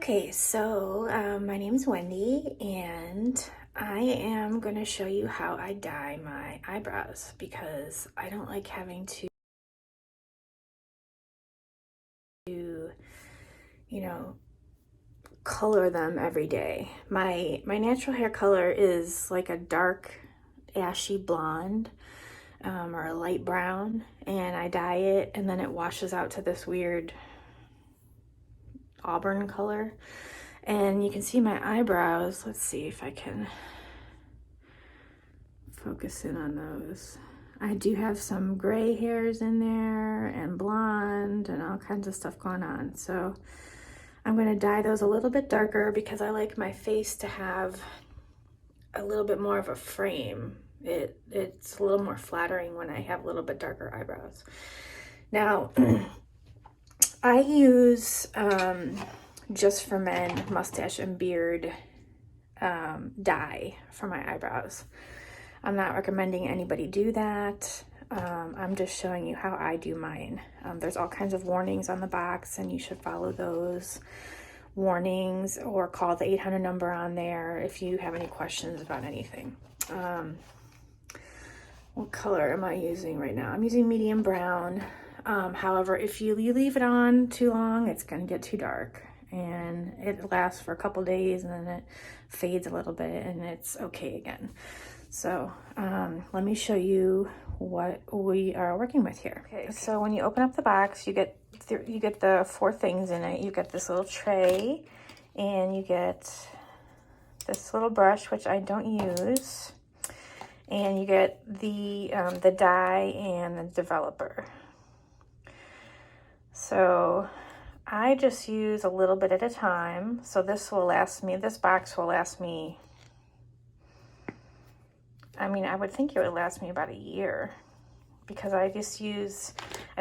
Okay, so my name's Wendy, and I am going to show you how I dye my eyebrows because I don't like having to, color them every day. My natural hair color is like a dark ashy blonde or a light brown, and I dye it, and then it washes out to this weird auburn color. And you can see my eyebrows. Let's see if I can focus in on those. I do have some gray hairs in there and blonde and all kinds of stuff going on. So I'm going to dye those a little bit darker because I like my face to have a little bit more of a frame. It's a little more flattering when I have a little bit darker eyebrows. Now, I use Just for Men Mustache and Beard dye for my eyebrows. I'm not recommending anybody do that. I'm just showing you how I do mine. There's all kinds of warnings on the box, and you should follow those warnings or call the 800 number on there if you have any questions about anything. What color am I using right now? I'm using medium brown. However, if you leave it on too long, it's going to get too dark, and it lasts for a couple days, and then it fades a little bit, and it's okay again. So let me show you what we are working with here. Okay, so when you open up the box, you get the four things in it. You get this little tray, and you get this little brush, which I don't use, and you get the dye and the developer. So I just use a little bit at a time. So this box will last me, I would think it would last me about a year, because I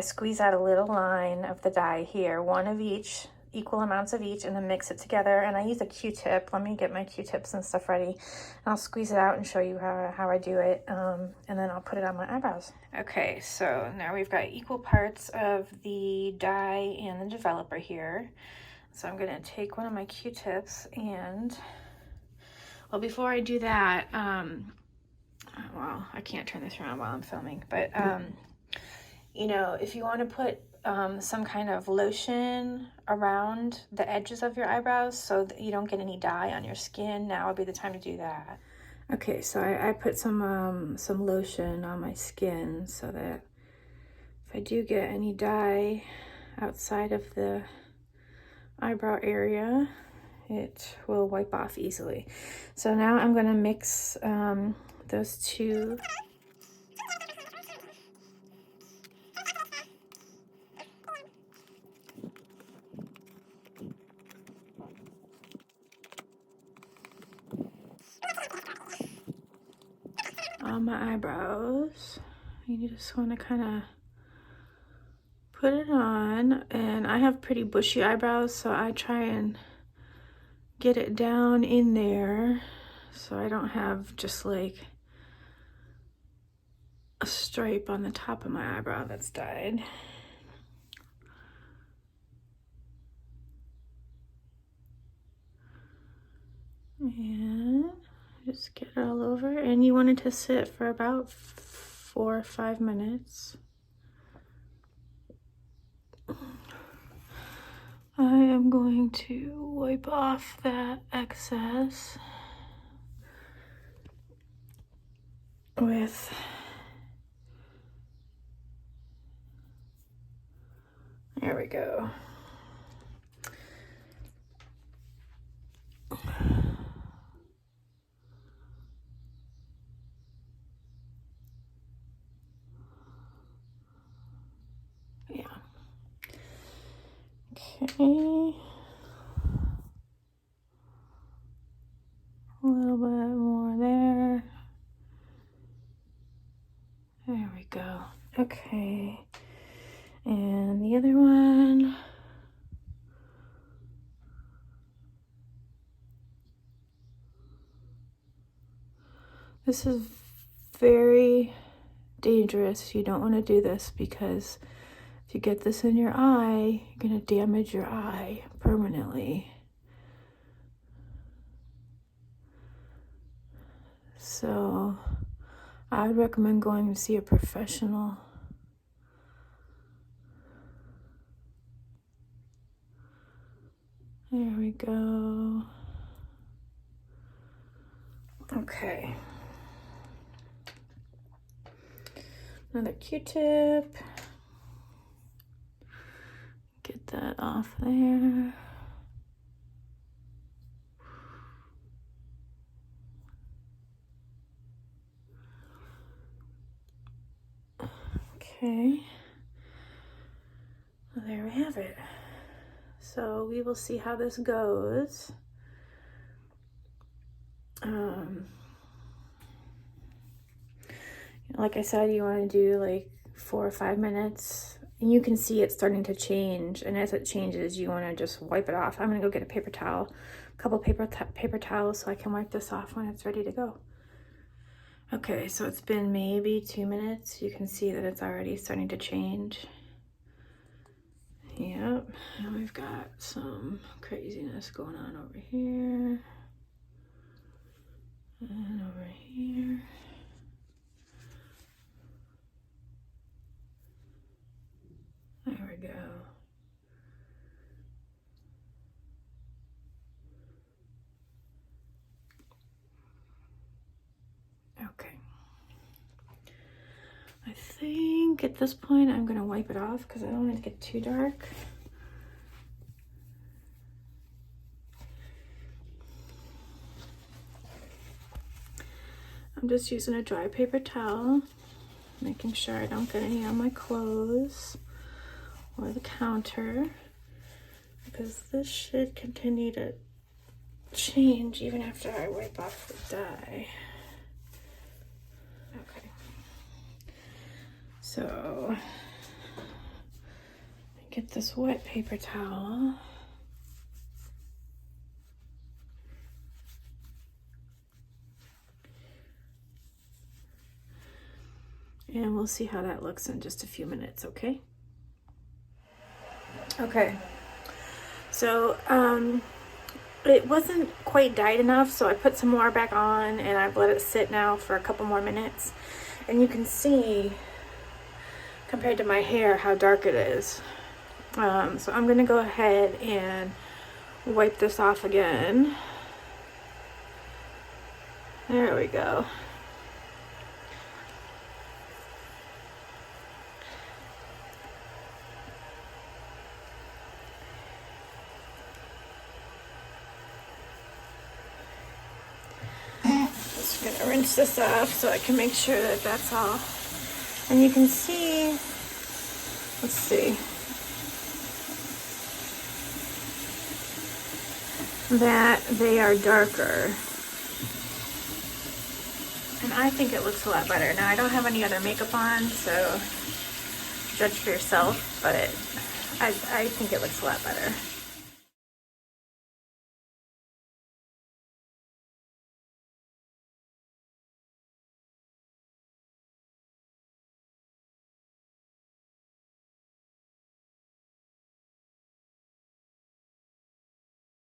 squeeze out a little line of the dye here, one of each, equal amounts of each, and then mix it together. And I use a Q-tip. Let me get my Q-tips and stuff ready. And I'll squeeze it out and show you how I do it. And then I'll put it on my eyebrows. Okay, so now we've got equal parts of the dye and the developer here. So I'm gonna take one of my Q-tips and, well, before I do that, well, I can't turn this around while I'm filming, but if you want to put some kind of lotion around the edges of your eyebrows so that you don't get any dye on your skin, now would be the time to do that. Okay, so I put some lotion on my skin so that if I do get any dye outside of the eyebrow area, it will wipe off easily. So now I'm going to mix those two. On my eyebrows. You just want to kind of put it on, and I have pretty bushy eyebrows, so I try and get it down in there so I don't have just like a stripe on the top of my eyebrow that's dyed. And just get it all over, and you want it to sit for about 4 or 5 minutes. I am going to wipe off that excess with there we go. Yeah. Okay. A little bit more there. There we go. Okay. And the other one. This is very dangerous. You don't want to do this because if you get this in your eye, you're going to damage your eye permanently. So I would recommend going to see a professional. There we go. Okay. Another Q-tip. Get that off there. Okay. Well, there we have it. So we will see how this goes. Like I said, you want to do like 4 or 5 minutes, and you can see it starting to change. And as it changes, you want to just wipe it off. I'm gonna go get a paper towel, a couple paper towels, so I can wipe this off when it's ready to go. Okay, so it's been maybe 2 minutes. You can see that it's already starting to change. Yep, and we've got some craziness going on over here and over here. There we go. Okay. I think at this point I'm gonna wipe it off because I don't want it to get too dark. I'm just using a dry paper towel, making sure I don't get any on my clothes or the counter, because this should continue to change even after I wipe off the dye. Okay. So, get this wet paper towel. And we'll see how that looks in just a few minutes, okay? Okay. So, it wasn't quite dyed enough, so I put some more back on, and I've let it sit now for a couple more minutes. And you can see, compared to my hair, how dark it is. So I'm gonna go ahead and wipe this off again. There we go. Just gonna rinse this off so I can make sure that that's all. And you can see, let's see, that they are darker. And I think it looks a lot better. Now I don't have any other makeup on, so judge for yourself, but I think it looks a lot better.